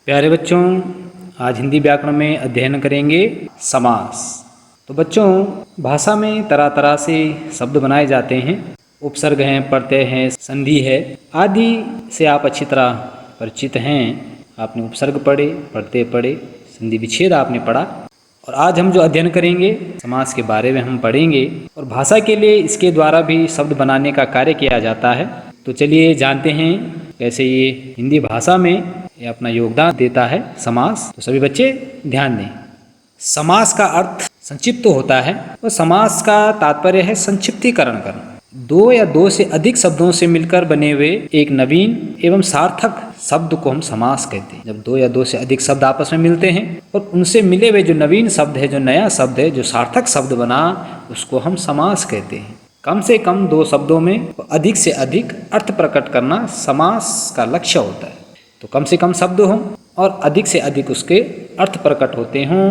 प्यारे बच्चों, आज हिंदी व्याकरण में अध्ययन करेंगे समास। तो बच्चों, भाषा में तरह तरह से शब्द बनाए जाते हैं। उपसर्ग हैं, प्रत्यय हैं, संधि है आदि से आप अच्छी तरह परिचित हैं। आपने उपसर्ग पढ़े, प्रत्यय पढ़े, संधि विच्छेद आपने पढ़ा। और आज हम जो अध्ययन करेंगे समास के बारे में हम पढ़ेंगे। और भाषा के लिए इसके द्वारा भी शब्द बनाने का कार्य किया जाता है। तो चलिए जानते हैं कैसे ये हिंदी भाषा में ये अपना योगदान देता है समास। तो सभी बच्चे ध्यान दें। समास का अर्थ संक्षिप्त होता है और समास का तात्पर्य है संक्षिप्तीकरण करना। दो या दो से अधिक शब्दों से मिलकर बने हुए एक नवीन एवं सार्थक शब्द को हम समास कहते हैं। जब दो या दो से अधिक शब्द आपस में मिलते हैं और उनसे मिले हुए जो नवीन शब्द है, जो नया शब्द है, जो सार्थक शब्द बना, उसको हम समास कहते हैं। कम से कम दो शब्दों में अधिक से अधिक अर्थ प्रकट करना समास का लक्ष्य होता है। तो कम से कम शब्द हों और अधिक से अधिक उसके अर्थ प्रकट होते हों,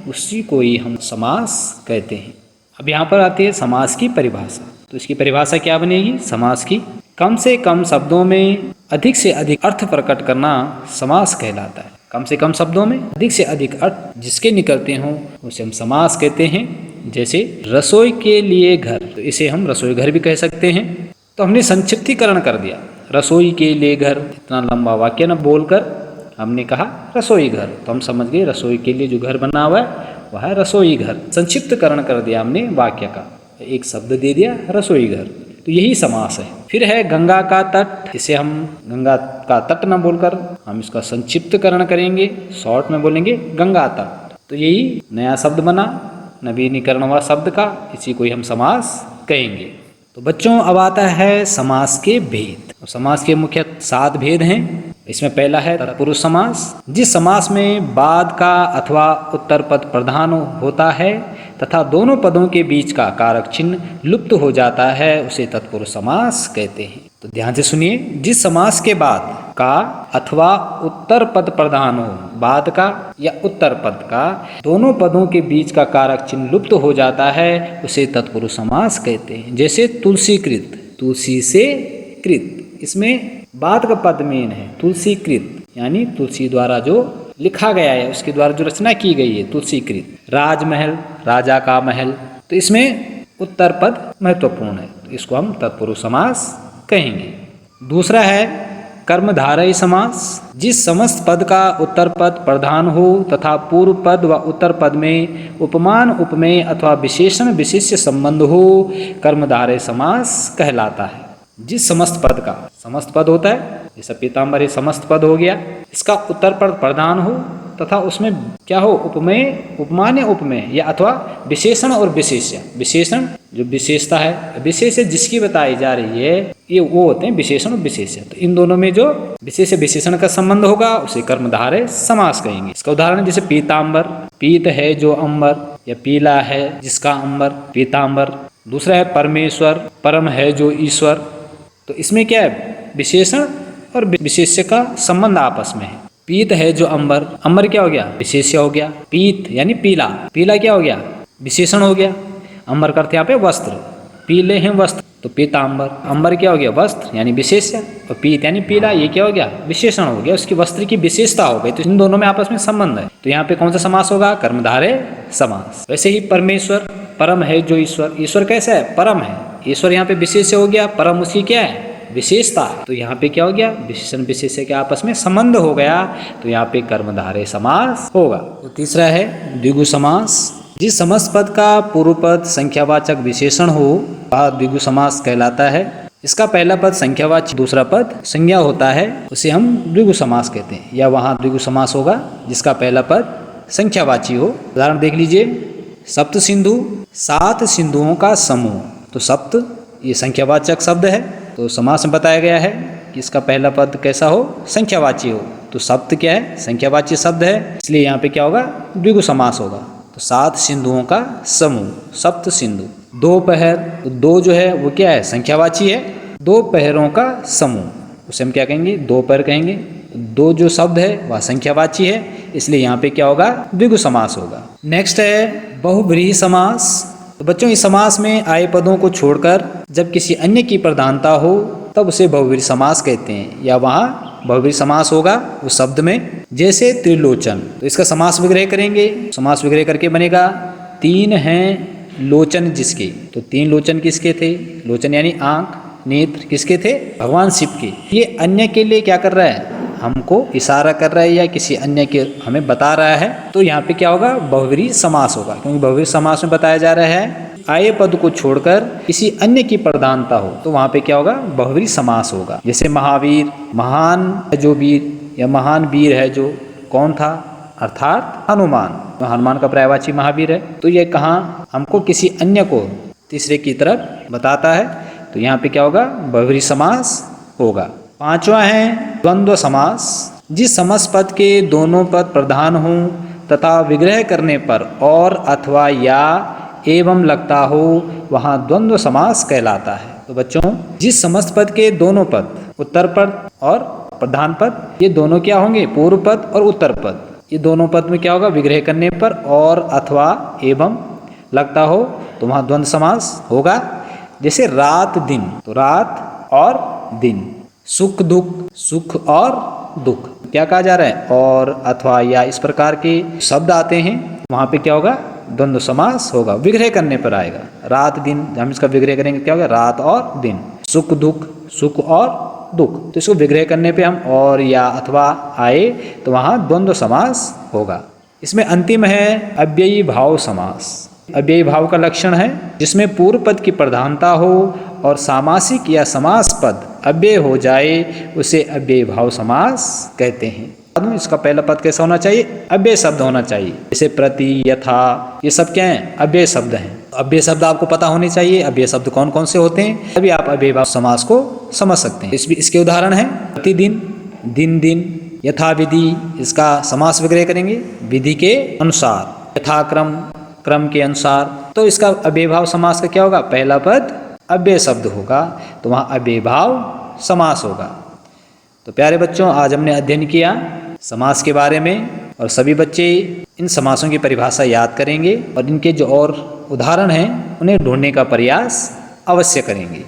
उसी को ही हम समास कहते हैं। अब यहाँ पर आती है समास की परिभाषा। तो इसकी परिभाषा क्या बनेगी समास की? कम से कम शब्दों में अधिक से अधिक अर्थ प्रकट करना समास कहलाता है। कम से कम शब्दों में अधिक से अधिक अर्थ जिसके निकलते हों उसे हम समास कहते हैं। जैसे रसोई के लिए घर, तो इसे हम रसोई घर भी कह सकते हैं। तो हमने संक्षिप्तीकरण कर दिया, रसोई के लिए घर। इतना लंबा वाक्य न बोलकर हमने कहा रसोई घर, तो हम समझ गए रसोई के लिए जो घर बना हुआ है वह है रसोई घर। संक्षिप्तकरण कर दिया हमने वाक्य का, एक शब्द दे दिया रसोई घर। तो यही समास है। फिर है गंगा का तट, इसे हम गंगा का तट न बोलकर हम इसका संक्षिप्तकरण करेंगे, शॉर्ट में बोलेंगे गंगा तट। तो यही नया शब्द बना, नवीनीकरण हुआ शब्द का, इसी को ही हम समास कहेंगे। तो बच्चों, अब आता है समास के भेद। समास के मुख्य 7 भेद हैं। इसमें पहला है तत्पुरुष समास। जिस समास में बाद का अथवा उत्तर पद प्रधान होता है तथा दोनों पदों के बीच का कारक चिन्ह लुप्त हो जाता है, उसे तत्पुरुष समास कहते हैं। तो ध्यान से सुनिए, जिस समास के बाद का अथवा उत्तर पद प्रधान हो, बाद का या उत्तर पद का, दोनों पदों के बीच का कारक चिन्ह लुप्त हो जाता है, उसे तत्पुरुष समास कहते हैं। जैसे तुलसी कृत, तुलसी से कृत, इसमें बाद का पद मेन है तुलसी कृत, यानी तुलसी द्वारा जो लिखा गया है, उसके द्वारा जो रचना की गई है, तुलसी कृत। राजमहल, राजा का महल, तो इसमें उत्तर पद महत्वपूर्ण है, तो इसको हम तत्पुरुष समास कहेंगे। दूसरा है कर्मधारय समास। जिस समस्त पद का उत्तर पद प्रधान हो तथा पूर्व पद व उत्तर पद में उपमान उपमेय अथवा विशेषण विशेष्य संबंध हो, कर्मधारय समास कहलाता है। जिस समस्त पद का, समस्त पद होता है जैसा पीताम्बर ये समस्त पद हो गया, इसका उत्तर पद प्रधान हो तथा उसमें क्या हो, उपमेय, उपमान या उपमेय या अथवा विशेषण और विशेष्य। विशेषण जो विशेषता है, विशेष्य जिसकी बताई जा रही है, ये वो होते हैं विशेषण और विशेष्य। तो इन दोनों में जो विशेष विशेषण का संबंध होगा उसे कर्मधारय समास कहेंगे। इसका उदाहरण जैसे पीताम्बर, पीत है जो अंबर, या पीला है जिसका अंबर, पीताम्बर। दूसरा है परमेश्वर, परम है जो ईश्वर। तो इसमें क्या है, विशेषण और विशेष्य का संबंध आपस में है। पीत है जो अंबर, अंबर क्या हो गया, विशेष्य हो गया। पीत यानी पीला, पीला क्या हो गया, विशेषण हो गया। अंबर करते यहाँ पे वस्त्र, पीले हैं वस्त्र, तो पीताम्बर। अंबर क्या हो गया, वस्त्र यानी विशेष्य, और पीत यानी पीला, ये क्या हो गया, विशेषण हो गया, उसकी वस्त्र की विशेषता हो गई। तो इन दोनों में आपस में संबंध है। तो यहाँ पे कौन सा समास होगा, कर्मधारय समास। वैसे ही परमेश्वर, परम है जो ईश्वर, ईश्वर कैसा है, परम है। ईश्वर यहाँ पे विशेष्य हो गया, परम उसकी क्या है, विशेषता है। तो यहाँ पे क्या हो गया, विशेषण विशेष्य के आपस में संबंध हो गया, तो यहाँ पे कर्मधारय समास होगा। तो तीसरा है द्विगु समास। जिस समस्त पद का पूर्व पद संख्यावाचक विशेषण हो वह द्विगु समास कहलाता है। इसका पहला पद संख्यावाची, दूसरा पद संज्ञा होता है, उसे हम द्विगु समास कहते हैं। या वहाँ द्विगु समास होगा जिसका पहला पद संख्यावाची हो। उदाहरण देख लीजिए, सप्त सिंधु, 7 सिंधुओं का समूह। तो सप्त ये संख्यावाचक शब्द है, तो समास में बताया गया है कि इसका पहला पद कैसा हो, संख्यावाची हो। तो सप्त क्या है, संख्यावाची शब्द है, इसलिए यहाँ पे क्या होगा, द्विगु समास होगा। तो 7 सिंधुओं का समूह, सप्त सिंधु। दोपहर, तो दो जो है वो क्या है, संख्यावाची है, 2 पहरों का समूह, उसे हम क्या कहेंगे, दोपहर कहेंगे। दो जो शब्द है वह संख्यावाची है, इसलिए यहाँ पे क्या होगा, द्विगु समास होगा। नेक्स्ट है बहुव्रीहि समास। तो बच्चों, इस समास में आए पदों को छोड़कर जब किसी अन्य की प्रधानता हो तब उसे बहुव्रीहि समास कहते हैं। या वहाँ बहुव्रीहि समास होगा उस शब्द में जैसे त्रिलोचन। तो इसका समास विग्रह करेंगे, समास विग्रह करके बनेगा 3 हैं लोचन जिसके। तो 3 लोचन किसके थे? लोचन यानी आंख, नेत्र किसके थे? भगवान शिव के। ये अन्य के लिए क्या कर रहा है? हमको इशारा कर रहा है या किसी अन्य के हमें बता रहा है। तो यहाँ पे क्या होगा? बहुव्रीहि समास होगा, क्योंकि बहुव्रीहि समास में बताया जा रहा है आए पद को छोड़कर किसी अन्य की प्रधानता हो, तो वहां पे क्या होगा? बहुव्रीहि समास होगा। जैसे महावीर, महान जो वीर या महान वीर है जो कौन था? अर्थात हनुमान। तो हनुमान का पर्यायवाची महावीर है। तो ये कहाँ हमको किसी अन्य को तीसरे की तरफ बताता है, तो यहाँ पे क्या होगा? बहुव्रीहि समास होगा। 5वां है द्वंद्व समास। जिस समस्त पद के दोनों पद प्रधान हों तथा विग्रह करने पर और अथवा या एवं लगता हो, वहाँ द्वंद्व समास कहलाता है। तो बच्चों, जिस समस्त पद के दोनों पद, उत्तर पद और प्रधान पद, ये दोनों क्या होंगे? पूर्व पद और उत्तर पद। ये दोनों पद में क्या होगा? विग्रह करने पर और अथवा एवं लगता हो, तो वहाँ द्वंद्व समास होगा। जैसे रात दिन, तो रात और दिन। सुख दुख, सुख और दुख, क्या कहा जा रहा है? और अथवा या इस प्रकार के शब्द आते हैं, वहाँ पे क्या होगा? द्वंद्व समास होगा, विग्रह करने पर आएगा। रात दिन, हम इसका विग्रह करेंगे, क्या होगा? रात और दिन। सुख दुख, सुख और दुख, तो इसको विग्रह करने पे हम और या अथवा आए तो वहाँ द्वंद्व समास होगा। इसमें अंतिम है अव्ययी भाव समास। अव्ययी भाव का लक्षण है जिसमें पूर्व पद की प्रधानता हो और सामासिक या समास पद अव्यय हो जाए, उसे अव्ययी भाव समास कहते हैं। इसका पहला पद कैसा होना चाहिए? अव्यय शब्द होना चाहिए। जैसे प्रति, यथा, ये सब क्या हैं? अव्यय शब्द हैं। अव्यय शब्द आपको पता होने चाहिए, अव्यय शब्द कौन कौन से होते हैं, तभी आप अव्ययी भाव समास को समझ सकते हैं। इसके उदाहरण है प्रतिदिन, दिन दिन, यथाविधि, इसका समास विग्रह करेंगे विधि के अनुसार, यथाक्रम, क्रम के अनुसार। तो इसका अव्ययी भाव समास का क्या होगा? पहला पद अव्यय शब्द होगा, तो वहाँ अव्ययी भाव समास होगा। तो प्यारे बच्चों, आज हमने अध्ययन किया समास के बारे में, और सभी बच्चे इन समासों की परिभाषा याद करेंगे और इनके जो और उदाहरण हैं उन्हें ढूंढने का प्रयास अवश्य करेंगे।